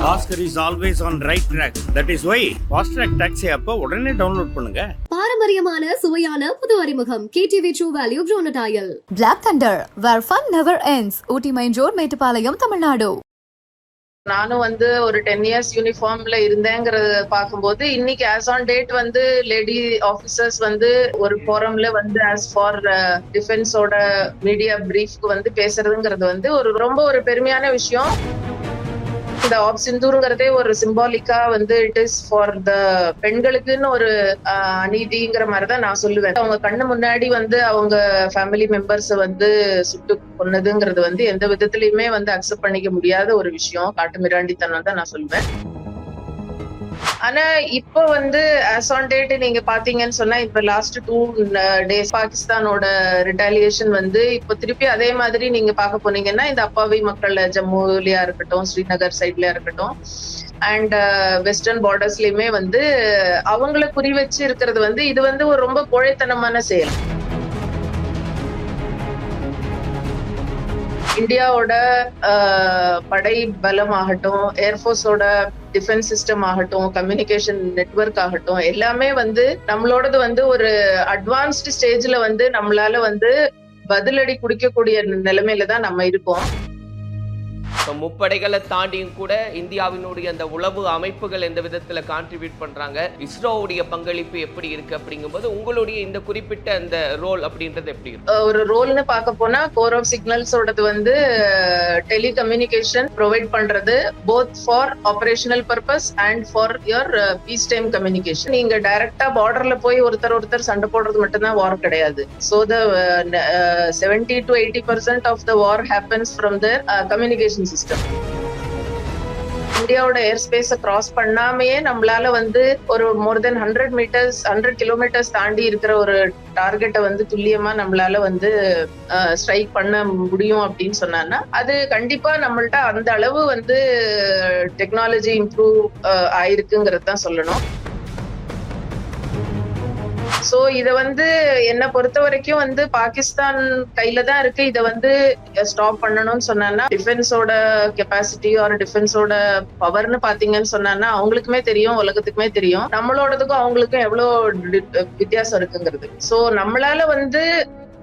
Oscar is always on right track. That is why Fast Track Taxi app உடனே download பண்ணுங்க. பாரம்பரியமான சுவையான புது அறிமுகம் KTV True Value Bronatile. Black Thunder, where fun never ends. Ooty main road, Mettupalayam, Tamil Nadu. நானும் ஒரு 10 years யூனிஃபார்ம்ல இருந்தேங்கிறத பார்க்கும்போது இன்னைக்கு as on date lady officers ஒரு ஃபோரம்ல ஆஸ் ஃபார் டிஃபென்ஸோட மீடியா பிரீஃப்க்கு பேசுறதுங்கிறது ஒரு ரொம்ப ஒரு பெருமையான விஷயம். இந்த ஆப் சிந்தூருங்கிறதே ஒரு சிம்பாலிக்கா இட் இஸ் ஃபார் த பெண்களுக்குன்னு ஒரு அநீதிங்கிற மாதிரிதான் நான் சொல்லுவேன். அவங்க கண்ணு முன்னாடி அவங்க ஃபேமிலி மெம்பர்ஸ் சுட்டு கொன்னதுங்கிறது எந்த விதத்திலயுமே அக்செப்ட் பண்ணிக்க முடியாத ஒரு விஷயம், காட்டு மிராண்டித்தனம் தான் நான் சொல்லுவேன். ஆனா இப்போ ஆஸ் ஆன் டேட் நீங்க பாத்தீங்கன்னு சொன்னா இப்ப லாஸ்ட் 2 days பாகிஸ்தானோட ரிட்டாலியேஷன் இப்போ திருப்பி அதே மாதிரி நீங்க பாக்க போனீங்கன்னா இந்த அப்பாவி மக்கள் ஜம்முலயா இருக்கட்டும், ஸ்ரீநகர் சைட்லயா இருக்கட்டும் அண்ட் வெஸ்டர்ன் பார்டர்ஸ்லயுமே அவங்கள குறி வச்சு இருக்கிறது இது ஒரு ரொம்ப கோழைத்தனமான செயல். இந்தியாவோட படை பலம் ஆகட்டும், ஏர்ஃபோர்ஸோட டிஃபென்ஸ் சிஸ்டம் ஆகட்டும், கம்யூனிகேஷன் நெட்வொர்க் ஆகட்டும், எல்லாமே நம்மளோடது ஒரு அட்வான்ஸ்டு ஸ்டேஜ்ல நம்மளால பதிலடி குடிக்கக்கூடிய நிலைமையில தான் நம்ம இருக்கோம். முப்படைகளை தாண்டியும் கூட இந்தியாவினுடைய அந்த உளவு அமைப்புகள் எந்த விதத்துல கான்ட்ரிபியூட் பண்றாங்க, இஸ்ரோவுடைய பங்களிப்பு எப்படி இருக்கு அப்படிங்கும்போது உங்களுடைய இந்த குறிப்பிட்ட அந்த ரோல் அப்படின்றது எப்படி இருக்கு? ஒரு ரோல்னு பார்க்க போனா கோர் ஆஃப் சிக்னல்ஸோடது டெலிகம்யூனிகேஷன் ப்ரொவைட் பண்றது both for operational purpose and for your peace time communication. நீங்க டைரக்டா பார்டர்ல போய் ஒருத்தர் சண்டை போடுறது மட்டும்தான் வார் கிடையாது. So the 70 to 80% of the war happens from the communication system. இந்தியாவோட ஏர் ஸ்பேஸ கிராஸ் பண்ணாமையே நம்மளால ஒரு மோர் தென் 100 கிலோமீட்டர்ஸ் தாண்டி இருக்கிற ஒரு டார்கெட்டை துல்லியமா நம்மளால ஸ்ட்ரைக் பண்ண முடியும் அப்படின்னு சொன்னா அது கண்டிப்பா நம்மள்ட்ட அந்த அளவு டெக்னாலஜி இம்ப்ரூவ் ஆயிருக்குங்கிறது தான் சொல்லணும். சோ இத என்ன பொறுத்த வரைக்கும் பாகிஸ்தான் கையில தான் இருக்கு. இத ஸ்டாப் பண்ணணும்னு சொன்னா டிஃபென்ஸோட கெப்பாசிட்டி ஒரு டிஃபென்ஸோட பவர்னு பாத்தீங்கன்னு சொன்னா அவங்களுக்குமே தெரியும், உலகத்துக்குமே தெரியும் நம்மளோடதுக்கும் அவங்களுக்கும் எவ்வளவு வித்தியாசம் இருக்குங்கிறது. சோ நம்மளால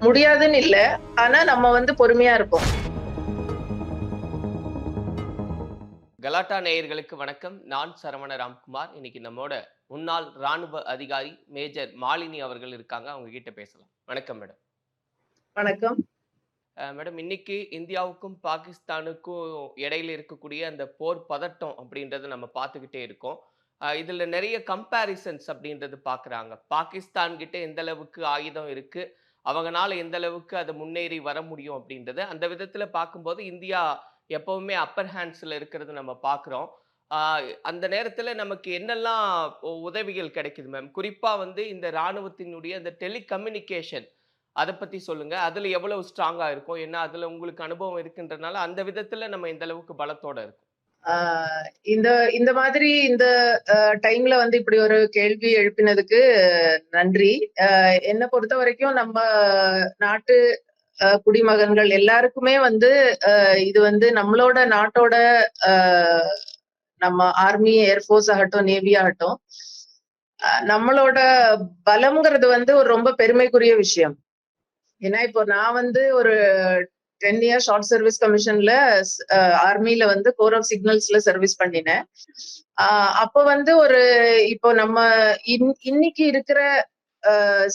முடியாதுன்னு இல்ல, ஆனா நம்ம பொறுமையா இருப்போம். கலாட்டா நேயர்களுக்கு வணக்கம். நான் சரவண ராம்குமார். இன்னைக்கு நம்மோட முன்னாள் ராணுவ அதிகாரி மேஜர் மாலினி அவர்கள் இருக்காங்க, அவங்க கிட்ட பேசலாம். வணக்கம் மேடம். வணக்கம் மேடம். இன்னைக்கு இந்தியாவுக்கும் பாகிஸ்தானுக்கும் இடையில இருக்கக்கூடிய அந்த போர் பதட்டம் அப்படின்றது நம்ம பார்த்துக்கிட்டே இருக்கோம். இதுல நிறைய கம்பேரிசன்ஸ் அப்படின்றது பாக்குறாங்க. பாகிஸ்தான் கிட்ட எந்த அளவுக்கு ஆயுதம் இருக்கு, அவங்கனால எந்த அளவுக்கு அதை முன்னேறி வர முடியும் அப்படின்றது அந்த விதத்துல பார்க்கும்போது இந்தியா எப்பவுமே அப்பர் ஹேண்ட்ஸ்ல இருக்கிறது நம்ம பார்க்குறோம். அந்த நேரத்துல நமக்கு என்னெல்லாம் உதவிகள் கிடைக்குது மேம்? குறிப்பா இந்த ராணுவத்தினுடைய அந்த டெலிகம்யூனிகேஷன் அதை பத்தி சொல்லுங்க. அதுல எவ்வளவு ஸ்ட்ராங்கா இருக்கும், ஏன்னா அதுல உங்களுக்கு அனுபவம் இருக்குன்றனால அந்த விதத்துல நம்ம இந்த அளவுக்கு பலத்தோட இருக்கும். இந்த மாதிரி இந்த டைம்ல இப்படி ஒரு கேள்வி எழுப்பினதுக்கு நன்றி. என்ன பொறுத்த வரைக்கும் நம்ம நாட்டு குடிமகன்கள் எல்லாருக்குமே இது நம்மளோட நாட்டோட நம்ம ஆர்மி, ஏர்ஃபோர்ஸ் ஆகட்டும், நேவி ஆகட்டும், நம்மளோட பலம்ங்கிறது ஒரு ரொம்ப பெருமைக்குரிய விஷயம். ஏன்னா இப்போ நான் ஒரு 10 இயர்ஸ் ஷார்ட் சர்வீஸ் கமிஷன்ல ஆர்மில கோர் ஆஃப் சிக்னல்ஸ்ல சர்வீஸ் பண்ணினேன். அப்போ ஒரு இப்போ நம்ம இன்னைக்கு இருக்கிற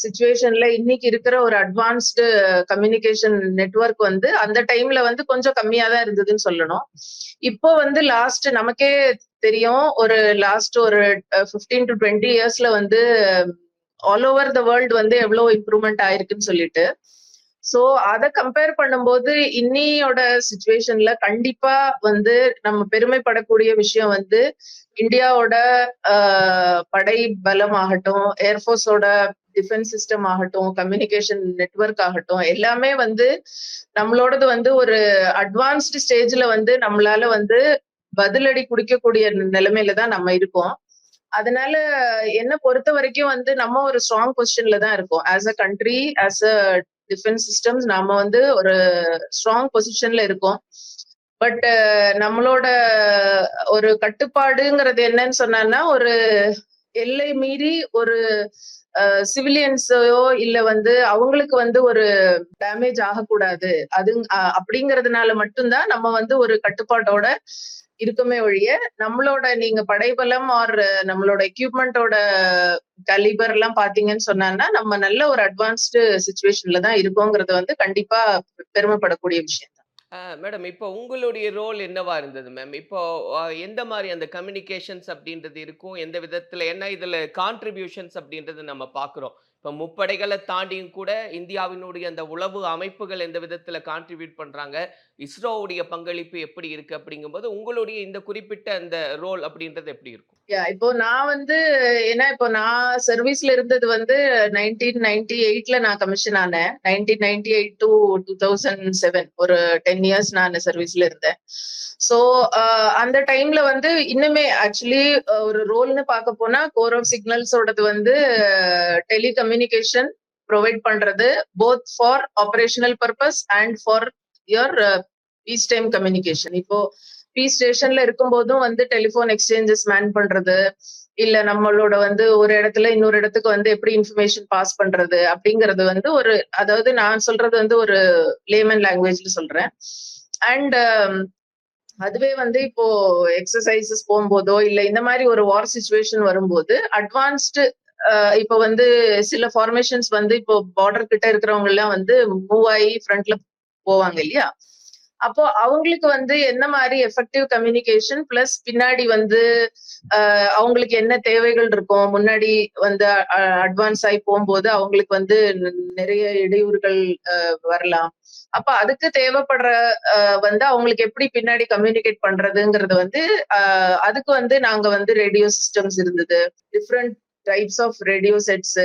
சிச்சுவேஷன்ல இன்னைக்கு இருக்கிற ஒரு அட்வான்ஸ்டு கம்யூனிகேஷன் நெட்வொர்க் அந்த டைம்ல கொஞ்சம் கம்மியா தான் இருந்ததுன்னு சொல்லணும். இப்போ லாஸ்ட் நமக்கே தெரியும், ஒரு லாஸ்ட் ஒரு 15 to 20 இயர்ஸ்ல ஆல் ஓவர் த வேர்ல்டு எவ்வளவு இம்ப்ரூவ்மெண்ட் ஆயிருக்குன்னு சொல்லிட்டு. சோ அத கம்பேர் பண்ணும்போது இன்னியோட சிச்சுவேஷன்ல கண்டிப்பா நம்ம பெருமைப்படக்கூடிய விஷயம் இந்தியாவோட படை பலம் ஆகட்டும், ஏர்ஃபோர்ஸோட டிஃபென்ஸ் சிஸ்டம் ஆகட்டும், கம்யூனிகேஷன் நெட்வொர்க் ஆகட்டும், எல்லாமே நம்மளோடது ஒரு அட்வான்ஸ்டு ஸ்டேஜ்ல நம்மளால பதிலடி குடிக்கக்கூடிய நிலைமையில தான் நம்ம இருக்கோம். அதனால என்ன பொறுத்த வரைக்கும் நம்ம ஒரு ஸ்ட்ராங் பொசிஷன்ல தான் இருக்கோம். As a country, as a defence systems நாம ஒரு ஸ்ட்ராங் பொசிஷன்ல இருக்கோம். பட் நம்மளோட ஒரு கட்டுப்பாடுங்கிறது என்னன்னு சொன்னா, ஒரு எல்லை மீறி ஒரு சிவிலியன்ஸோ இல்ல வந்து அவங்களுக்கு வந்து ஒரு டேமேஜ் ஆகக்கூடாது அது அப்படிங்கறதுனால மட்டும்தான் நம்ம வந்து ஒரு கட்டுப்பாட்டோட இருக்குமே ஒழிய, நம்மளோட நீங்க படைபலம் ஆர் நம்மளோட எக்யூப்மெண்டோட கலிபர் எல்லாம் பாத்தீங்கன்னு சொன்னா நம்ம நல்ல ஒரு அட்வான்ஸ்டு சிச்சுவேஷன்ல தான் இருக்கோங்கிறது வந்து கண்டிப்பா பெருமைப்படக்கூடிய விஷயம். மேடம் இப்போ உங்களுடைய ரோல் என்னவா இருந்தது மேம்? இப்போ எந்த மாரி அந்த கம்யூனிகேஷன்ஸ் அப்படின்றது இருக்கும்? எந்த விதத்துல? ஏன்னா இதுல கான்ட்ரிபியூஷன்ஸ் அப்படின்றது நம்ம பார்க்குறோம். இப்ப முப்படைகள தாண்டியும் கூட இந்தியாவினுடைய அந்த உளவு அமைப்புகள் எந்த விதத்துல கான்ட்ரிபியூட் பண்றாங்க? இஸ்ரோவுடைய பங்களிப்பு எப்படி இருக்கு? அப்படிங்கும்போது உங்களுடைய இந்த குறிப்பிட்ட அந்த ரோல் அப்படின்றது எப்படி இருக்கும்? இப்போ நான் வந்து ஏன்னா இப்போ நான் சர்வீஸ்ல இருந்தது வந்து 1998ல நான் கமிஷன் ஆனேன். 1998 டு 2007 ஒரு 10 இயர்ஸ் நான் சர்வீஸ்ல இருந்தேன். சோ அந்த டைம்ல வந்து இன்னுமே ஆக்சுவலி ஒரு ரோல்னு பார்க்க போனா கோர் ஆஃப் சிக்னல்ஸோடது வந்து டெலிகம்யூனிகேஷன் ப்ரொவைட் பண்றது both for operational purpose and for your peace time communication. இப்போ பீஸ் ஸ்டேஷன்ல இருக்கும் போதும் வந்து டெலிபோன் எக்ஸ்சேஞ்சஸ் மேன் பண்றது, இல்ல நம்மளோட வந்து ஒரு இடத்துல இன்னொரு இடத்துக்கு வந்து எப்படி இன்ஃபர்மேஷன் பாஸ் பண்றது அப்படிங்கறது வந்து ஒரு, அதாவது நான் சொல்றது வந்து ஒரு லேமன் லாங்குவேஜ்ல சொல்றேன். அண்ட் அதுவே வந்து இப்போ எக்ஸசைசஸ் போகும்போதோ இல்ல இந்த மாதிரி ஒரு வார் சிச்சுவேஷன் வரும்போது அட்வான்ஸ்டு இப்போ வந்து சில ஃபார்மேஷன்ஸ் வந்து இப்போ பார்டர் கிட்ட இருக்கிறவங்க எல்லாம் வந்து மூவ் ஆகி ஃப்ரண்ட்ல போவாங்க இல்லையா? அப்போ அவங்களுக்கு வந்து என்ன மாதிரி எஃபெக்டிவ் கம்யூனிகேஷன் பிளஸ் பின்னாடி வந்து அவங்களுக்கு என்ன தேவைகள் இருக்கும், முன்னாடி வந்து அட்வான்ஸ் ஆகி போகும்போது அவங்களுக்கு வந்து நிறைய இடையூறுகள் வரலாம். அப்ப அதுக்கு தேவைப்படுற வந்து அவங்களுக்கு எப்படி பின்னாடி கம்யூனிகேட் பண்றதுங்கிறது வந்து அதுக்கு வந்து நாங்க வந்து ரேடியோ சிஸ்டம்ஸ் இருந்தது, different types of radio sets,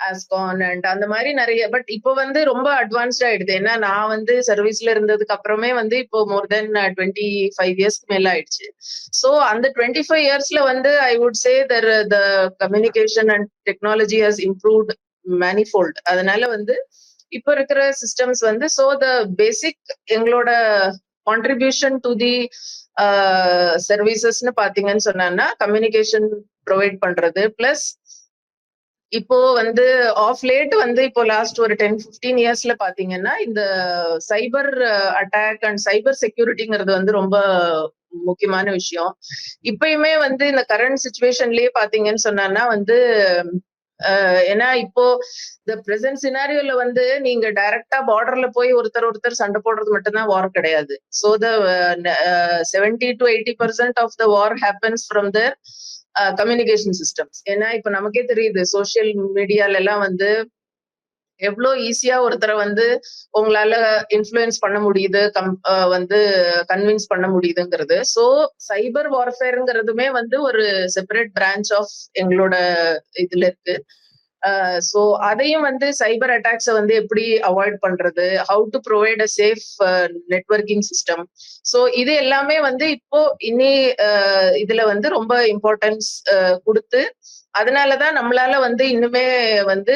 ASCON and அந்த மாதிரி நிறைய. பட் இப்போ வந்து ரொம்ப அட்வான்ஸ்ட் ஆயிடுது. ஏன்னா நான் வந்து சர்வீஸ்ல இருந்ததுக்கு அப்புறமே வந்து இப்போ மோர் தென் 25 இயர்ஸ்க்கு மேல ஆயிடுச்சு. சோ அந்த 25 இயர்ஸ்ல வந்து ஐ would say the communication and technology has improved manifold. அதனால வந்து இப்போ இருக்கிற சிஸ்டம்ஸ் வந்து சோ த பேசிக் எங்களோட கான்ட்ரிபியூஷன் டு தி சர்வீசஸ்னு பாத்தீங்கன்னு சொன்னா கம்யூனிகேஷன் ப்ரொவைட் பண்றது பிளஸ் இப்போ வந்து ஆஃப் லேட் வந்து இப்போ லாஸ்ட் ஒரு 10-15 இயர்ஸ்ல பாத்தீங்கன்னா இந்த சைபர் அட்டாக் அண்ட் சைபர் செக்யூரிட்டிங்கிறது வந்து ரொம்ப முக்கியமான விஷயம். இப்பயுமே வந்து இந்த கரண்ட் சிச்சுவேஷன்லயே பாத்தீங்கன்னு சொன்னா வந்து ஏன்னா இப்போ இந்த பிரசன்ட் சினாரியோல வந்து நீங்க டைரக்டா பார்டர்ல போய் ஒருத்தர் சண்டை போடுறது மட்டும்தான் வார் கிடையாது. So the 70 to 80% of the war happens from the communication systems. ஏன்னா இப்ப நமக்கே தெரியுது சோசியல் மீடியால எல்லாம் வந்து எவ்வளவு ஈஸியா ஒருத்தரை வந்து உங்களால இன்ஃப்ளூயன்ஸ் பண்ண முடியுது, வந்து கன்வின்ஸ் பண்ண முடியுதுங்கிறது. சோ சைபர் வார்ஃபேருங்கிறதுமே வந்து ஒரு செப்பரேட் பிரான்ச் ஆஃப் எங்களோட இதுல இருக்கு. சோ அதையும் வந்து சைபர் அட்டாக்ஸை வந்து எப்படி அவாய்ட் பண்றது, how to provide a safe networking system. So இது எல்லாமே வந்து இப்போ இனி இதுல வந்து ரொம்ப இம்பார்ட்டன்ஸ் கொடுத்து அதனாலதான் நம்மளால வந்து இன்னுமே வந்து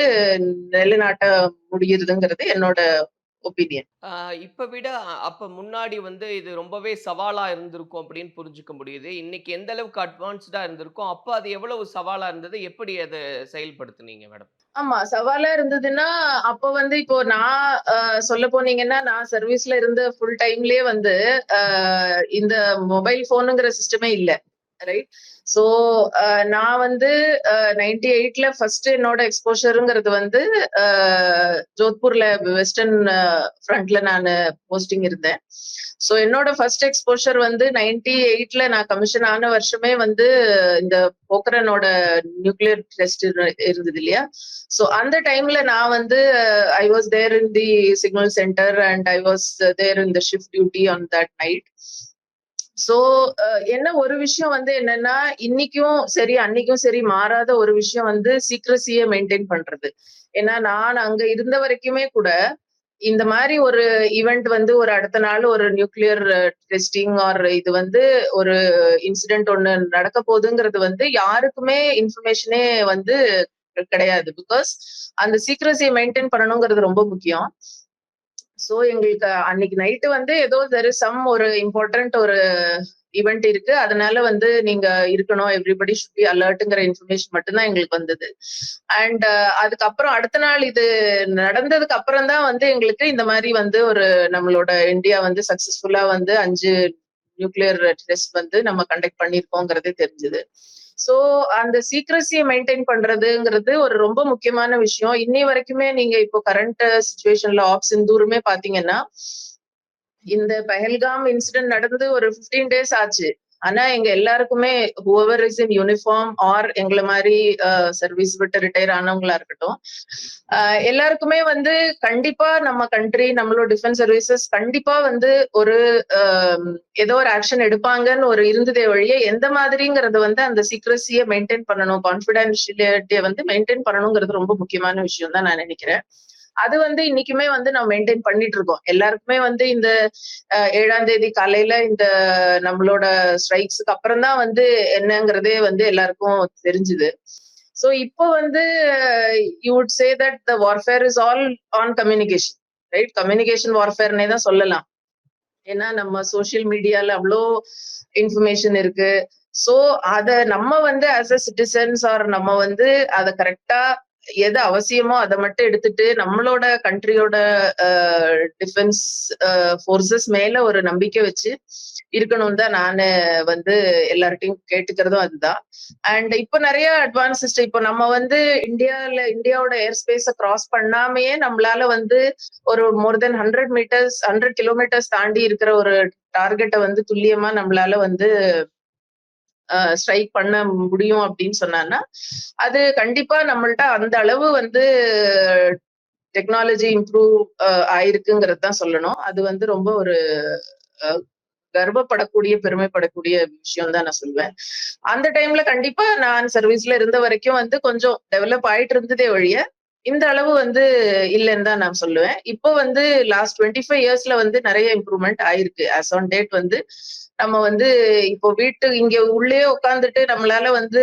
நிலைநாட்ட முடியுதுங்கிறது என்னோட ஒப்பீனியன். இப்ப விட அப்ப முன்னாடி வந்து இது ரொம்பவே சவாலா இருந்திருக்கும் அப்படின்னு புரிஞ்சுக்க முடியுது. இன்னைக்கு எந்த அளவுக்கு அட்வான்ஸ்டா இருந்திருக்கும், அப்ப அது எவ்வளவு சவாலா இருந்தது, எப்படி அதை செயல்படுத்துனீங்க மேடம்? ஆமா, சவாலா இருந்ததுன்னா அப்ப வந்து இப்போ நான் சொல்ல போனீங்கன்னா நான் சர்வீஸ்ல இருந்த ஃபுல் டைம்லயே வந்து இந்த மொபைல் போனுங்கிற சிஸ்டமே இல்ல, ரைட்? சோ நான் வந்து 98ல ஃபர்ஸ்ட் என்னோட எக்ஸ்போஷருங்கிறது வந்து ஜோத்பூர்ல வெஸ்டர்ன் ஃப்ரண்ட்ல நான் போஸ்டிங் இருந்தேன். சோ என்னோட ஃபர்ஸ்ட் எக்ஸ்போஷர் வந்து 98ல நான் கமிஷன் ஆன வருஷமே வந்து இந்த போக்ரனோட நியூக்ளியர் டெஸ்ட் இருந்தது இல்லையா? சோ அந்த டைம்ல நான் வந்து I was there in the signal centre and I was there in the shift duty on that night. So என்ன ஒரு விஷயம் வந்து என்னன்னா இன்னைக்கும் சரி அன்னைக்கும் சரி மாறாத ஒரு விஷயம் வந்து சீக்ரஸிய மெயின்டைன் பண்றது. ஏன்னா நான் அங்க இருந்த வரைக்குமே கூட இந்த மாதிரி ஒரு ஈவெண்ட் வந்து ஒரு அடுத்த நாள் ஒரு நியூக்ளியர் டெஸ்டிங் ஆர் இது வந்து ஒரு இன்சிடென்ட் ஒண்ணு நடக்க போகுதுங்கிறது வந்து யாருக்குமே இன்ஃபர்மேஷனே வந்து கிடையாது. பிகாஸ் அந்த சீக்ரஸியை மெயின்டைன் பண்ணணுங்கிறது ரொம்ப முக்கியம். சோ எங்களுக்கு அன்னைக்கு நைட்டு வந்து ஏதோ தெர் இஸ் சம் ஒரு இம்பார்ட்டன்ட் ஒரு ஈவெண்ட் இருக்கு, அதனால வந்து நீங்க இருக்கணும், எவ்ரிபடி ஷுட் பி அலர்ட்ங்கிற இன்ஃபர்மேஷன் மட்டும்தான் எங்களுக்கு வந்தது. அண்ட் அதுக்கப்புறம் அடுத்த நாள் இது நடந்ததுக்கு அப்புறம் தான் வந்து எங்களுக்கு இந்த மாதிரி வந்து ஒரு நம்மளோட இந்தியா வந்து சக்சஸ்ஃபுல்லா வந்து 5 நியூக்ளியர் டெஸ்ட் வந்து நம்ம கண்டக்ட் பண்ணிருக்கோங்கிறதே தெரிஞ்சது. சோ அந்த சீக்ரஸியை மெயின்டைன் பண்றதுங்கிறது ஒரு ரொம்ப முக்கியமான விஷயம். இன்னி வரைக்குமே நீங்க இப்போ கரண்ட் சுச்சுவேஷன்ல ஆப் சிந்தூருமே பாத்தீங்கன்னா, இந்த பஹல்காம் இன்சிடென்ட் நடந்து ஒரு 15 டேஸ் ஆச்சு. ஆனா எங்க எல்லாருக்குமே whoever is in uniform or எங்களை மாதிரி சர்வீஸ் விட்டு ரிட்டையர் ஆனவங்களா இருக்கட்டும், எல்லாருக்குமே வந்து கண்டிப்பா நம்ம கண்ட்ரி நம்மளோட டிஃபென்ஸ் சர்வீசஸ் கண்டிப்பா வந்து ஒரு ஏதோ ஒரு ஆக்ஷன் எடுப்பாங்கன்னு ஒரு இருந்ததே வழியே எந்த மாதிரிங்கிறது வந்து அந்த சீக்ரஸியை மெயின்டைன் பண்ணணும், கான்பிடென்ஷியலிட்டியை வந்து மெயின்டைன் பண்ணணுங்கிறது ரொம்ப முக்கியமான விஷயம் தான் நான் நினைக்கிறேன். அது வந்து இன்னைக்குமே வந்து நம்ம மெயின்டைன் பண்ணிட்டு இருக்கோம். எல்லாருக்குமே வந்து இந்த 7ஆம் தேதி காலையில இந்த நம்மளோட ஸ்ட்ரைக்ஸுக்கு அப்புறம் தான் வந்து என்னங்கிறதே வந்து எல்லாருக்கும் தெரிஞ்சுது. சோ இப்போ வந்து you would say that the warfare is all on communication, right? Communication வார்ஃபேர்னே தான் சொல்லலாம். ஏன்னா நம்ம சோசியல் மீடியால அவ்வளோ இன்ஃபர்மேஷன் இருக்கு. சோ அத நம்ம வந்து ஆஸ் அ சிட்டிசன்ஸ் ஆர் நம்ம வந்து அதை கரெக்டா எது அவசியமோ அதை மட்டும் எடுத்துட்டு நம்மளோட கண்ட்ரியோட டிஃபென்ஸ் ஃபோர்ஸஸ் மேல ஒரு நம்பிக்கை வச்சு இருக்கணும் தான் நானு வந்து எல்லார்ட்டையும் கேட்டுக்கிறதும் அதுதான். அண்ட் இப்போ நிறைய அட்வான்ஸ் சிஸ்டம், இப்போ நம்ம வந்து இந்தியாவோட ஏர் ஸ்பேஸை கிராஸ் பண்ணாமையே நம்மளால வந்து ஒரு மோர் தென் 100 மீட்டர்ஸ் 100 கிலோமீட்டர்ஸ் தாண்டி இருக்கிற ஒரு டார்கெட்டை வந்து துல்லியமா நம்மளால வந்து ஸ்ட்ரைக் பண்ண முடியும் அப்படின்னு சொன்னான்னா, அது கண்டிப்பா நம்மள்ட்ட அந்த அளவு வந்து டெக்னாலஜி இம்ப்ரூவ் ஆயிருக்குங்கிறது தான் சொல்லணும். அது வந்து ரொம்ப ஒரு கர்வப்படக்கூடிய பெருமைப்படக்கூடிய விஷயம் தான் நான் சொல்வேன். அந்த டைம்ல கண்டிப்பா நான் சர்வீஸ்ல இருந்த வரைக்கும் வந்து கொஞ்சம் டெவலப் ஆயிட்டு இருந்ததே ஒழிய இந்த அளவு வந்து இல்லைன்னு தான் நான் சொல்லுவேன். இப்போ வந்து லாஸ்ட் 25 இயர்ஸ்ல வந்து நிறைய இம்ப்ரூவ்மெண்ட் ஆயிருக்கு. ஆஸ் ஆன் டேட் வந்து நம்ம வந்து இப்போ வீட்டு இங்க உள்ளே உட்காந்துட்டு நம்மளால வந்து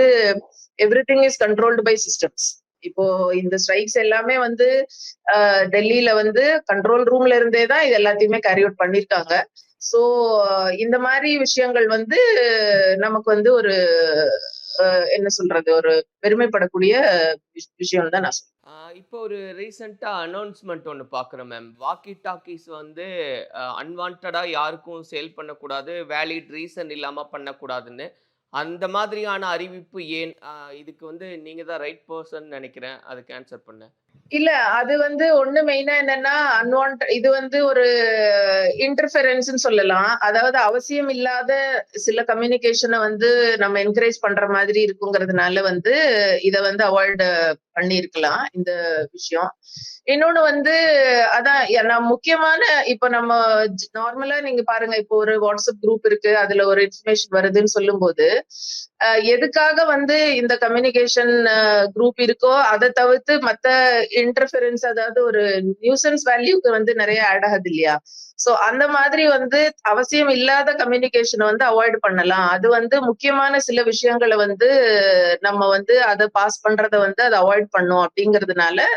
everything is controlled by systems. இப்போ இந்த ஸ்ட்ரைக்ஸ் எல்லாமே வந்து டெல்லியில வந்து கண்ட்ரோல் ரூம்ல இருந்தே தான் இது எல்லாத்தையுமே கேரி அவுட் பண்ணிருக்காங்க. சோ இந்த மாதிரி விஷயங்கள் வந்து நமக்கு வந்து ஒரு என்ன சொல்றது, ஒரு பெருமைப்படக்கூடிய விஷயம் தான் நான் சொல்றேன். இப்போ ஒரு ரீசெண்டா அனௌன்ஸ்மெண்ட் ஒன்று பார்க்குறேன் மேம். வாக்கி டாக்கீஸ் வந்து அன்வான்டா யாருக்கும் சேல் பண்ணக்கூடாது, வேலிட் ரீசன் இல்லாம பண்ணக்கூடாதுன்னு. அந்த மாதிரியான அறிவிப்பு ஏன்? இதுக்கு வந்து நீங்க தான் ரைட் பர்சன் நினைக்கிறேன். அதுக்கு ஆன்சர் பண்ண. இல்ல அது வந்து ஒண்ணு மெயினா என்னன்னா இது வந்து ஒரு இன்டர்ஃபெரன்ஸ்னு சொல்லலாம். அதாவது அவசியம் இல்லாத சில கம்யூனிகேஷனை வந்து நம்ம என்கரேஜ் பண்ற மாதிரி இருக்குங்கிறதுனால வந்து இத வந்து அவாய்ட் பண்ணிருக்கலாம் இந்த விஷயம். இன்னொன்னு வந்து அதான் நான் முக்கியமான இப்ப நம்ம நார்மலா நீங்க பாருங்க, இப்போ ஒரு வாட்ஸ்அப் குரூப் இருக்கு, அதுல ஒரு இன்ஃபர்மேஷன் வருதுன்னு சொல்லும் போது எதுக்காக வந்து இந்த கம்யூனிகேஷன் குரூப் இருக்கோ அதை தவிர்த்து மத்த இன்டர்ஃபெரன்ஸ், அதாவது ஒரு நியூசன்ஸ் வேல்யூக்கு வந்து நிறைய ஆட் ஆகுது இல்லையா? சோ அந்த மாதிரி வந்து அவசியம் இல்லாத கம்யூனிகேஷன் வந்து அவாய்ட் பண்ணலாம். அது வந்து முக்கியமான சில விஷயங்களை வந்து நம்ம வந்து அதை பாஸ் பண்றத வந்து அதை அவாய்ட் பண்ணும் அப்படிங்கிறதுனால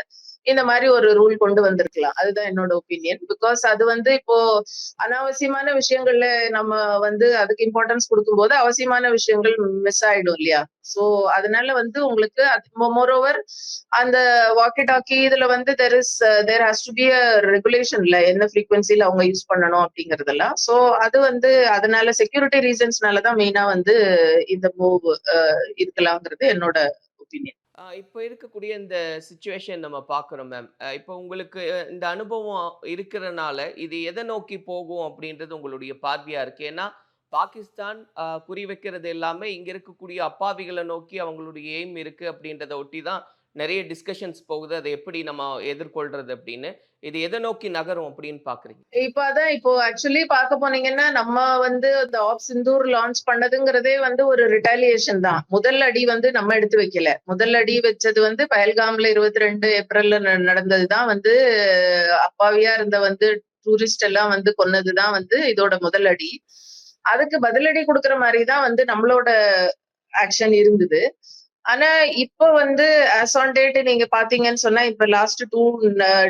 இந்த மாதிரி ஒரு ரூல் கொண்டு வந்திருக்கலாம். அதுதான் என்னோட ஒப்பீனியன். பிகாஸ் அது வந்து இப்போ அனாவசியமான விஷயங்கள்ல நம்ம வந்து அதுக்கு இம்பார்ட்டன்ஸ் கொடுக்கும்போது அவசியமான விஷயங்கள் மிஸ் ஆயிடும் இல்லையா? சோ அதனால வந்து உங்களுக்கு மோரோவர் அந்த வாக்கி டாக்கி இதுல வந்து there has to be a regulation இல்ல, என்ன ஃப்ரீக்வன்சில அவங்க யூஸ் பண்ணணும் அப்படிங்கறதெல்லாம். சோ அது வந்து அதனால செக்யூரிட்டி ரீசன்ஸ்னாலதான் மெயினா வந்து இந்த மூவ் இருக்கலாம்ங்கிறது என்னோட ஒப்பீனியன். இப்போ இருக்கக்கூடிய இந்த சிச்சுவேஷன் நம்ம பார்க்குறோம் மேம். இப்போ உங்களுக்கு இந்த அனுபவம் இருக்கிறனால, இது எதை நோக்கி போகும் அப்படின்றது உங்களுடைய பார்வையா இருக்கு. ஏன்னா, பாகிஸ்தான் குறி வைக்கிறது எல்லாமே இங்க இருக்கக்கூடிய அப்பாவிகள நோக்கி அவங்களுடைய எய்ம் இருக்கு அப்படின்றத ஒட்டி தான் நெறைய டிஸ்கஷன்ஸ் போகுது. அதை எப்படி நம்ம எதிர்கொள்றது அப்படின்னு. இது எதை நோக்கி நகரும் அப்படின்னு பார்க்குறீங்க? இப்போ ஆக்சுவலி பார்க்க போனீங்கன்னா நம்ம வந்து இந்த ஆப் சிந்தூர் லான்ச் பண்ணதுங்கிறதே வந்து ஒரு ரிட்டாலியேஷன் தான். முதல் அடி வந்து நம்ம எடுத்து வைக்கல. முதல் அடி வச்சது வந்து பஹல்காம்ல 22 ஏப்ரல்ல நடந்ததுதான் வந்து அப்பாவியா இருந்த வந்து டூரிஸ்ட் எல்லாம் வந்து கொன்னதுதான் வந்து இதோட முதல் அடி. அதுக்கு பதிலடி கொடுக்குற மாதிரி தான் வந்து நம்மளோட ஆக்ஷன் இருந்தது. ஆனா இப்ப வந்து as on date நீங்க பாத்தீங்கன்னு சொன்னா இப்ப லாஸ்ட் 2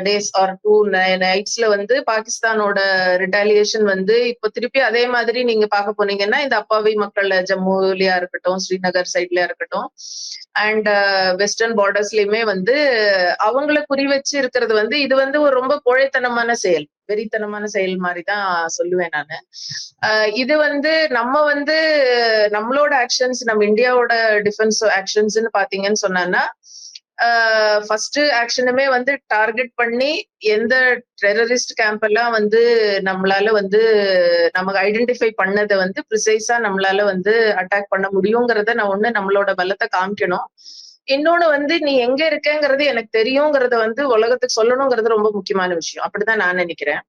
days ஆர் 2 நைட்ஸ்ல வந்து பாகிஸ்தானோட ரிட்டாலியேஷன் வந்து இப்ப திருப்பி அதே மாதிரி நீங்க பார்க்க போனீங்கன்னா இந்த அப்பாவி மக்கள் ஜம்முலயா இருக்கட்டும், ஸ்ரீநகர் சைட்லயா இருக்கட்டும் அண்ட் வெஸ்டர்ன் பார்டர்ஸ்லயுமே வந்து அவங்கள குறி வச்சு இருக்கிறது வந்து இது வந்து ஒரு ரொம்ப கோழைத்தனமான செயல், வெறித்தனமான செயல் மாதிரிதான் சொல்லுவேன் நானு. இது வந்து நம்ம வந்து நம்மளோட ஆக்ஷன்ஸ், நம்ம இந்தியாவோட டிஃபென்ஸ் ஆக்ஷன்ஸ்னு பாத்தீங்கன்னு சொன்னா ஃபர்ஸ்ட் ஆக்ஷனுமே வந்து டார்கெட் பண்ணி எந்த டெரரிஸ்ட் கேம்ப் எல்லாம் வந்து நம்மளால வந்து நமக்கு ஐடென்டிஃபை பண்ணதை வந்து ப்ரிசைஸா நம்மளால வந்து அட்டாக் பண்ண முடியுங்கிறத நான் ஒண்ணு நம்மளோட பலத்தை காமிக்கணும். இன்னொன்னு வந்து நீ எங்க இருக்கேங்கிறது எனக்கு தெரியுங்கிறத வந்து உலகத்துக்கு சொல்லணுங்கிறது ரொம்ப முக்கியமான விஷயம். அப்படிதான் நான் நினைக்கிறேன்.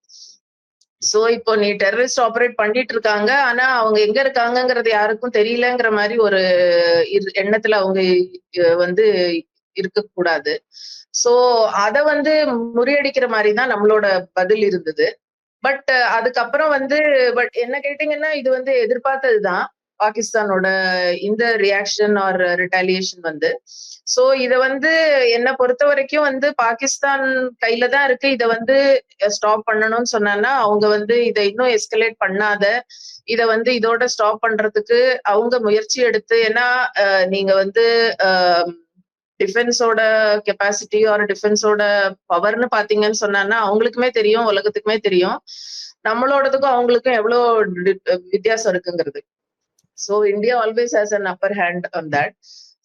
சோ இப்போ நீ டெரரிஸ்ட் ஆபரேட் பண்ணிட்டு இருக்காங்க, ஆனா அவங்க எங்க இருக்காங்கங்கிறது யாருக்கும் தெரியலங்கிற மாதிரி ஒரு எண்ணத்துல அவங்க வந்து இருக்கக்கூடாது. சோ அத வந்து முறியடிக்கிற மாதிரி தான் நம்மளோட பதில் இருந்தது. பட் அதுக்கப்புறம் வந்து என்ன கேட்டீங்கன்னா இது வந்து எதிர்பார்த்ததுதான் பாகிஸ்தானோட இந்த ரியாக்ஷன் ஆர் ரிட்டாலியேஷன் வந்து. சோ இத வந்து என்ன பொறுத்த வரைக்கும் வந்து பாகிஸ்தான் கையில தான் இருக்கு. இத வந்து ஸ்டாப் பண்ணணும்னு சொன்னா அவங்க வந்து இதை இன்னும் எஸ்கலேட் பண்ணாத, இத வந்து இதோட ஸ்டாப் பண்றதுக்கு அவங்க முயற்சி எடுத்து, ஏன்னா நீங்க வந்து டிஃபென்ஸோட கெப்பாசிட்டி ஆர் டிஃபென்ஸோட பவர்னு பாத்தீங்கன்னு சொன்னா அவங்களுக்குமே தெரியும், உலகத்துக்குமே தெரியும் நம்மளோடதுக்கும் அவங்களுக்கும் எவ்வளவு வித்தியாசம் இருக்குங்கிறது. So India always has an upper hand on that.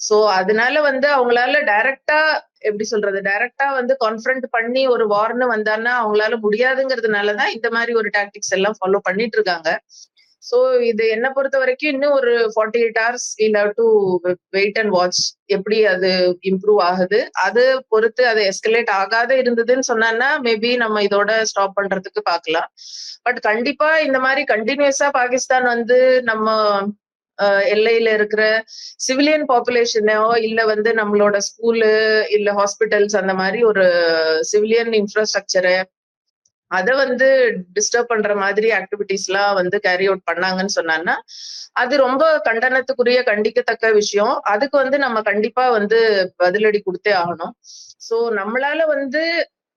So அதனால வந்து அவங்களால டைரக்டா எப்படி சொல்றது, டைரக்டா வந்து கான்ஃபரண்ட் பண்ணி ஒரு வார்னு வந்தான்னா அவங்களால முடியாதுங்கிறதுனாலதான் இந்த மாதிரி ஒரு டாக்டிக்ஸ் எல்லாம் ஃபாலோ பண்ணிட்டு இருக்காங்க. சோ இது என்ன பொறுத்த வரைக்கும் இன்னும் ஒரு 48 hours we'll have to wait and watch எப்படி அது இம்ப்ரூவ் ஆகுது. அது பொறுத்து அது எஸ்கலேட் ஆகாத இருந்ததுன்னு சொன்னா மேபி நம்ம இதோட ஸ்டாப் பண்றதுக்கு பார்க்கலாம். பட் கண்டிப்பா இந்த மாதிரி கண்டினியூஸா பாகிஸ்தான் வந்து நம்ம எல்லையில இருக்கிற சிவிலியன் பாப்புலேஷனோ இல்ல வந்து நம்மளோட ஸ்கூலு இல்ல ஹாஸ்பிட்டல்ஸ் அந்த மாதிரி ஒரு சிவிலியன் இன்ஃப்ராஸ்ட்ரக்சரை அதை வந்து டிஸ்டர்ப் பண்ற மாதிரி ஆக்டிவிட்டிஸ் எல்லாம் வந்து கேரி அவுட் பண்ணாங்கன்னு சொன்னாங்கன்னா அது ரொம்ப கண்டனத்துக்குரிய கண்டிக்கத்தக்க விஷயம். அதுக்கு வந்து நம்ம கண்டிப்பா வந்து பதிலடி கொடுத்தே ஆகணும். சோ நம்மளால வந்து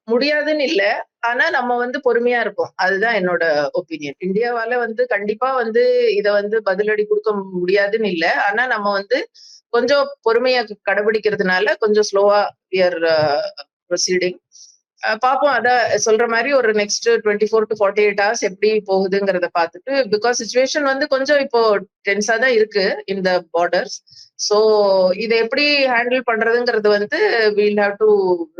முடியாதுன்னு இல்ல, ஆனா நம்ம வந்து பொறுமையா இருப்போம். அதுதான் என்னோட ஒப்பீனியன். இந்தியாவால வந்து கண்டிப்பா வந்து இத வந்து பதிலடி கொடுக்க முடியாதுன்னு இல்ல, ஆனா நம்ம வந்து கொஞ்சம் பொறுமையா கடைபிடிக்கிறதுனால கொஞ்சம் ஸ்லோவா we are proceeding. பாப்போம். அதான் சொல்ற மாதிரி ஒரு நெக்ஸ்ட் 24 to 48 hours எப்படி போகுதுங்கிறத பார்த்துட்டு, பிகாஸ் சிச்சுவேஷன் வந்து கொஞ்சம் இப்போ டென்ஸா தான் இருக்கு இந்த பார்டர்ஸ். சோ இதை எப்படி ஹேண்டில் பண்றதுங்கிறது வந்து we'll have to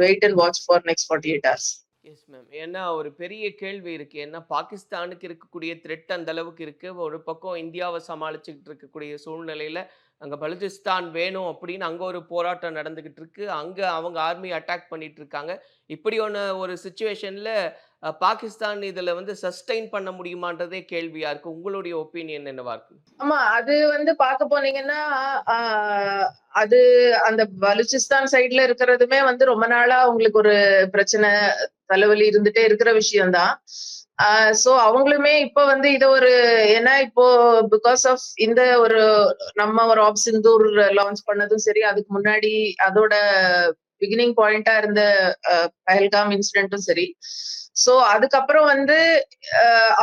wait and watch for next 48 hours. Yes ma'am. ஏன்னா ஒரு பெரிய கேள்வி இருக்கு. ஏன்னா பாகிஸ்தானுக்கு இருக்கக்கூடிய த்ரெட் அந்த அளவுக்கு இருக்கு. ஒரு பக்கம் இந்தியாவை சமாளிச்சுக்கிட்டு இருக்கக்கூடிய சூழ்நிலையில அங்க பலுச்சிஸ்தான் வேணும் அப்படின்னு அங்க ஒரு போராட்டம் நடந்துகிட்டு இருக்கு. அங்க அவங்க ஆர்மி அட்டாக் பண்ணிட்டு இருக்காங்க. இப்படி ஒரு சிச்சுவேஷன்ல பாகிஸ்தான் இதுல வந்து சஸ்டெயின் பண்ண முடியுமான்றதே கேள்வியா இருக்கு. உங்களுடைய ஒப்பீனியன் என்னவா இருக்கு? ஆமா, அது வந்து பார்க்க போனீங்கன்னா அது அந்த பலுச்சிஸ்தான் சைட்ல இருக்கிறதுமே வந்து ரொம்ப நாளா அவங்களுக்கு ஒரு பிரச்சனை, தலைவலி இருந்துட்டே இருக்கிற விஷயம்தான். சோ அவங்களுமே இப்ப வந்து இத ஒரு, ஏன்னா இப்போ பிகாஸ் ஆஃப் இந்த ஒரு நம்ம ஒரு ஆப் சிந்தூர் லான்ச் பண்ணதும் சரி, அதுக்கு முன்னாடி அதோட பிகினிங் பாயிண்டா இருந்த பஹல்காம் இன்சிடென்ட்டும் சரி. சோ அதுக்கப்புறம் வந்து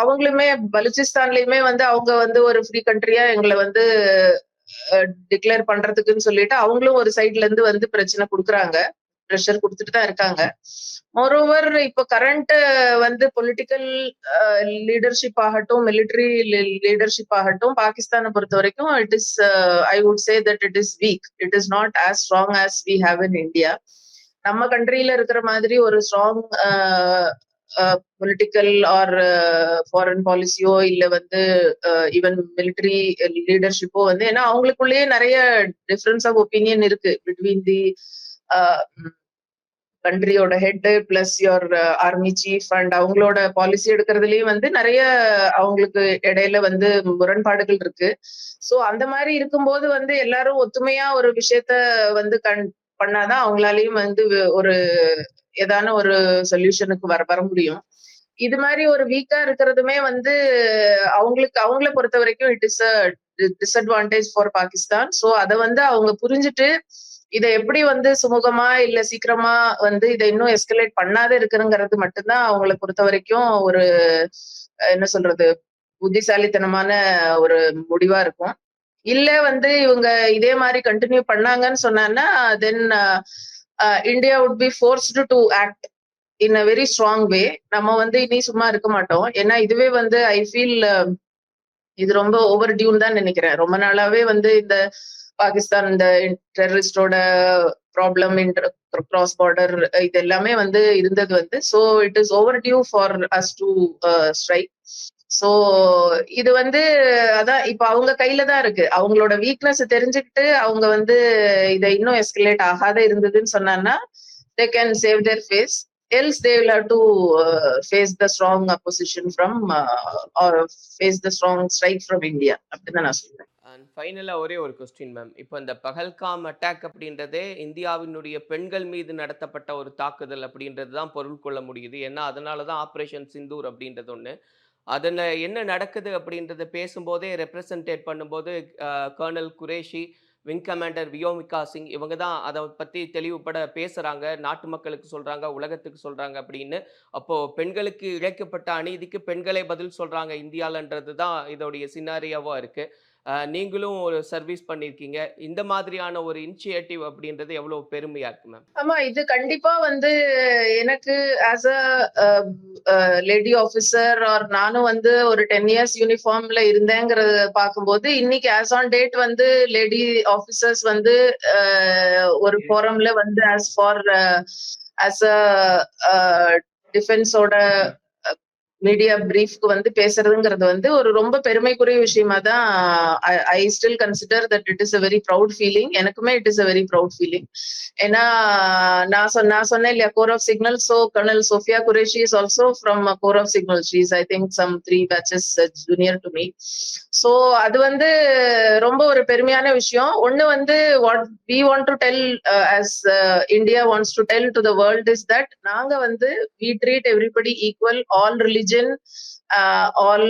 அவங்களுமே பலுச்சிஸ்தான்லயுமே வந்து அவங்க வந்து ஒரு ஃப்ரீ கண்ட்ரியா எங்களை வந்து டிக்ளேர் பண்றதுக்குன்னு சொல்லிட்டு அவங்களும் ஒரு சைட்ல இருந்து வந்து பிரச்சனை கொடுக்குறாங்க, ப்ரெஷர் கொடுத்துட்டு தான் இருக்காங்க. மோரோவர் இப்போ கரண்ட் வந்து பொலிட்டிக்கல் லீடர்ஷிப் ஆகட்டும், மிலிட்டரி லீடர்ஷிப் ஆகட்டும், பாகிஸ்தானை பொறுத்த வரைக்கும் it is I would say that it is weak. It is not as strong as we have in India. நம்ம கண்ட்ரியில இருக்கிற மாதிரி ஒரு ஸ்ட்ராங் பொலிட்டிக்கல் ஆர் ஃபாரின் பாலிசியோ இல்ல வந்து ஈவன் மிலிட்டரி லீடர்ஷிப்போ வந்து, ஏன்னா அவங்களுக்குள்ளேயே நிறைய டிஃபரன்ஸ் ஆஃப் ஒப்பீனியன் இருக்கு பிட்வீன் தி கண்ட்ரியோட head plus your army chief and அவங்களோட பாலிசி எடுக்கிறதுலயும் வந்து நிறைய அவங்களுக்கு இடையில வந்து முரண்பாடுகள் இருக்கு. சோ அந்த மாதிரி இருக்கும்போது வந்து எல்லாரும் ஒத்துமையா ஒரு விஷயத்த வந்து பண்ணாதான் அவங்களாலையும் வந்து ஒரு ஏதான ஒரு சொல்யூஷனுக்கு வர முடியும். இது மாதிரி ஒரு வீக்கா இருக்கிறதுமே வந்து அவங்கள பொறுத்த வரைக்கும் it is a disadvantage for Pakistan. So அதை வந்து அவங்க புரிஞ்சுட்டு இதை எப்படி வந்து சுமூகமா இல்ல சீக்கிரமா வந்து இதை இன்னும் எஸ்கலேட் பண்ணாத இருக்குங்கிறது மட்டும்தான் அவங்களை பொறுத்த வரைக்கும் ஒரு என்ன சொல்றது புத்திசாலித்தனமான ஒரு முடிவா இருக்கும். இல்ல வந்து இவங்க இதே மாதிரி கண்டினியூ பண்ணாங்கன்னு சொன்னாங்கன்னா then India would be forced to act in a very strong way. நம்ம வந்து இனி சும்மா இருக்க மாட்டோம். ஏன்னா இதுவே வந்து ஐ ஃபீல் இது ரொம்ப ஓவர் டியூன்னு தான் நினைக்கிறேன். ரொம்ப நாளாவே வந்து இந்த பாகிஸ்தான் இந்த டெரரிஸ்டோட ப்ராப்ளம் கிராஸ் பார்டர் இது எல்லாமே வந்து இருந்தது வந்து so it is overdue for us to strike. So இது வந்து அதான் இப்ப அவங்க கையில தான் இருக்கு. அவங்களோட வீக்னஸ் தெரிஞ்சுக்கிட்டு அவங்க வந்து இதை இன்னும் எஸ்கலேட் ஆகாத இருந்ததுன்னு சொன்னாங்கன்னா they can save their face, else they will have to face the strong opposition from or face the strong strike from India அப்படின்னு நான் சொல்றேன். அண்ட் ஃபைனலா ஒரே ஒரு கொஸ்டின் மேம். இப்போ இந்த பஹல்காம் அட்டாக் அப்படின்றதே இந்தியாவினுடைய பெண்கள் மீது நடத்தப்பட்ட ஒரு தாக்குதல் அப்படின்றது தான் பொருள் கொள்ள முடியுது. ஏன்னா அதனால தான் ஆப்ரேஷன் சிந்தூர் அப்படின்றது ஒன்று. அதில் என்ன நடக்குது அப்படின்றத பேசும்போதே ரெப்ரசன்டேட் பண்ணும்போது colonel Qureshi, wing commander Vyomika Singh இவங்க தான் அதை பற்றி தெளிவுபட பேசுகிறாங்க, நாட்டு மக்களுக்கு சொல்கிறாங்க, உலகத்துக்கு சொல்கிறாங்க அப்படின்னு. அப்போது பெண்களுக்கு இழைக்கப்பட்ட அநீதிக்கு பெண்களே பதில் சொல்கிறாங்க இந்தியாவிலன்றது தான் இதோடைய சினாரியாவாக இருக்குது. நீங்களும் ஒரு சர்வீஸ் பண்ணியிருக்கீங்க. இந்த மாதிரியான ஒரு இனிஷியேட்டிவ் அப்படின்றது எவ்வளோ பெருமையாக இருக்கு மேம்? ஆமா, இது கண்டிப்பா வந்து எனக்கு as a lady officer or நானும் வந்து ஒரு 10 இயர்ஸ் யூனிஃபார்ம்ல இருந்தேங்கிறத பார்க்கும்போது இன்னைக்கு ஆஸ் ஆன் டேட் வந்து லேடி ஆஃபீஸர்ஸ் வந்து ஒரு ஃபோரம்ல வந்து ஆஸ் அ டிஃபென்ஸோட மீடியா பிரீஃப்க்கு வந்து பேசுறதுங்கிறது வந்து ஒரு ரொம்ப பெருமைக்குரிய விஷயமா தான் I still consider that it is a very proud feeling. எனக்குமே it is a very proud feeling. ஏன்னா நான் சொன்னேன் இல்லையா core of signal. So colonel Sofiya Qureshi is also from core of signal. She is I think some 3 batches junior to me. So அது வந்து ரொம்ப ஒரு பெருமையான விஷயம். ஒண்ணு வந்து what we want to tell as India wants to tell to the world is that நாங்க வந்து we treat everybody equal, all religion, all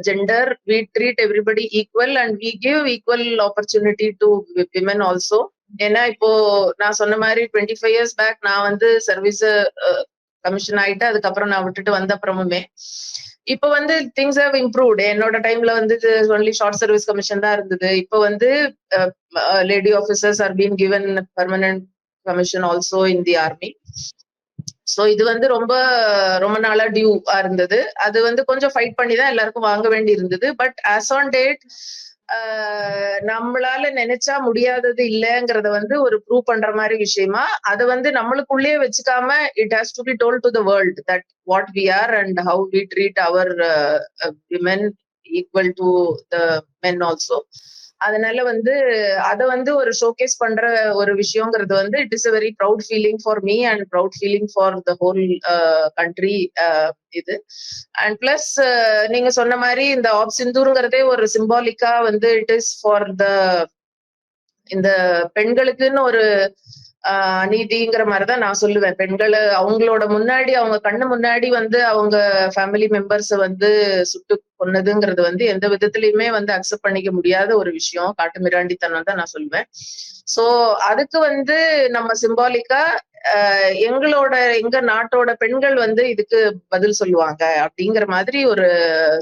gender, we treat everybody equal and we give equal opportunity to women also. ஏன்னா இப்போ நான் சொன்ன மாதிரி 25 years back நான் வந்து service commission ஆயிட்டு அதுக்கப்புறம் நான் விட்டுட்டு வந்த அப்புறமுமே இப்போ வந்து திங்ஸ் ஹவ் இம்ப்ரூவ்ட். என்னோட டைம்ல வந்து ஒன்லி ஷார்ட் சர்வீஸ் கமிஷன் தான் இருந்தது. இப்போ வந்து lady officers R been given permanent commission also in the army. So இது வந்து ரொம்ப ரொம்ப நாளா டியூவா இருந்தது. அது வந்து கொஞ்சம் ஃபைட் பண்ணி தான் எல்லாருக்கும் வாங்க வேண்டி இருந்தது. பட் ஆஸ் ஆன் டேட் நம்மளால நினைச்சா முடியாதது இல்லைங்கிறத வந்து ஒரு ப்ரூவ் பண்ற மாதிரி விஷயமா அதை வந்து நம்மளுக்குள்ளேயே வச்சுக்காம it has to be told to the world that what we are and how we treat our women equal to the men also. அதனால வந்து அதை வந்து ஒரு ஷோகேஸ் பண்ற ஒரு விஷயங்கிறது வந்து it is a very proud feeling for me and proud feeling for the whole country இது. And plus நீங்க சொன்ன மாதிரி இந்த ஆப் சிந்தூருங்கிறதே ஒரு சிம்பாலிக்கா வந்து இட் இஸ் ஃபார் த இந்த பெண்களுக்குன்னு ஒரு அநீதிங்கிற மாதிரிதான் நான் சொல்லுவேன். பெண்களை அவங்களோட முன்னாடி அவங்க கண்ணு முன்னாடி வந்து அவங்க ஃபேமிலி மெம்பர்ஸை வந்து சுட்டு கொன்னதுங்கிறது வந்து எந்த விதத்திலயுமே வந்து அக்செப்ட் பண்ணிக்க முடியாத ஒரு விஷயம், காட்டு மிராண்டித்தனம் தான் நான் சொல்லுவேன். சோ அதுக்கு வந்து நம்ம சிம்பாலிக்கா எங்க நாட்டோட பெண்கள் வந்து இதுக்கு பதில் சொல்லுவாங்க அப்படிங்கிற மாதிரி ஒரு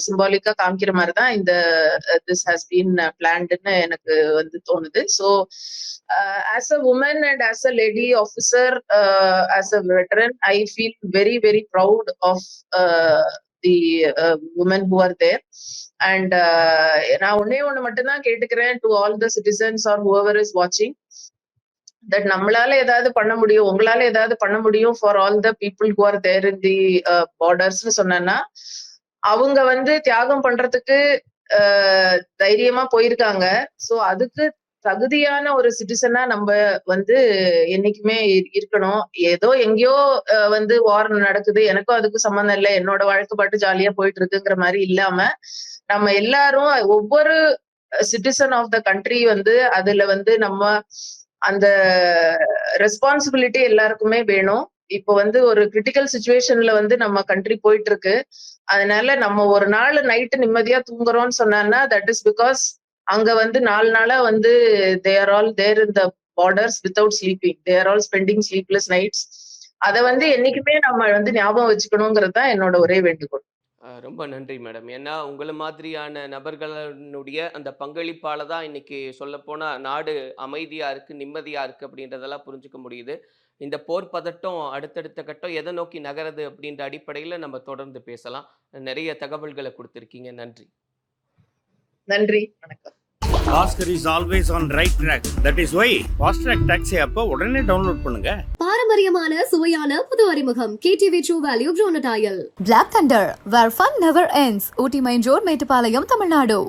சிம்பாலிக்கா காமிக்கிற மாதிரிதான் இந்த திஸ் ஹாஸ் பீன் பிளான்டுன்னு எனக்கு வந்து தோணுது. So as a woman and as a lady officer, as a veteran, I feel very, very proud of the women who are there. And நான் ஒண்ணு மட்டும்தான் கேட்டுக்கிறேன் to all the citizens or whoever is watching, that நம்மளால ஏதாவது பண்ண முடியும், உங்களால ஏதாவது பண்ண முடியும் for all the people who are there in the borders சொன்னா அவங்க வந்து தியாகம் பண்றதுக்கு தைரியமா போயிருக்காங்க. சோ அதுக்கு தகுதியான ஒரு சிட்டிசனா நம்ம வந்து என்னைக்குமே இருக்கணும். ஏதோ எங்கேயோ வந்து வார் நடக்குது, எனக்கும் அதுக்கு சம்பந்தம் இல்லை, என்னோட வாழ்க்கை பாட்டு ஜாலியா போயிட்டு இருக்குங்கிற மாதிரி இல்லாம நம்ம எல்லாரும் ஒவ்வொரு சிட்டிசன் ஆஃப் த கண்ட்ரி வந்து அதுல வந்து நம்ம அந்த ரெஸ்பான்சிபிலிட்டி எல்லாருக்குமே வேணும். இப்போ வந்து ஒரு கிரிட்டிக்கல் சுச்சுவேஷன்ல வந்து நம்ம கண்ட்ரி போயிட்டு இருக்கு. அதனால நம்ம ஒரு நாள் நைட்டு நிம்மதியா தூங்குறோம்னு சொன்னா தட் இஸ் பிகாஸ் அங்க வந்து 4 நாளா வந்து they are all there in the borders without sleeping. They are all spending sleepless nights. அத வந்து என்னைக்குமே நம்ம வந்து ஞாபகம் வச்சுக்கணுங்கிறது தான் என்னோட ஒரே வேண்டுகோள். ரொம்ப நன்றி மேடம். ஏன்னா, உங்கள மாதிரியான நபர்களுடைய அந்த பங்களிப்பால தான் இன்னைக்கு சொல்லப்போனா நாடு அமைதியா இருக்கு, நிம்மதியா இருக்கு அப்படின்றதெல்லாம் புரிஞ்சுக்க முடியுது. இந்த போர் பதட்டம் அடுத்தடுத்த கட்டம் எத நோக்கி நகருது அப்படின்ற அடிப்படையில நம்ம தொடர்ந்து பேசலாம். நெறைய தகவல்கள குடுத்திருக்கீங்க. நன்றி. நன்றி. வணக்கம். Oscar is always on right track. That is why Fast Track Taxi app உடனே டவுன்லோட் பண்ணுங்க. பாரம்பரியமான சுவையான புது அறிமுகம் KTV True Value Bronadile. Black Thunder, where fun never ends. Ooty Main Road, Mettupalayam, Tamil Nadu.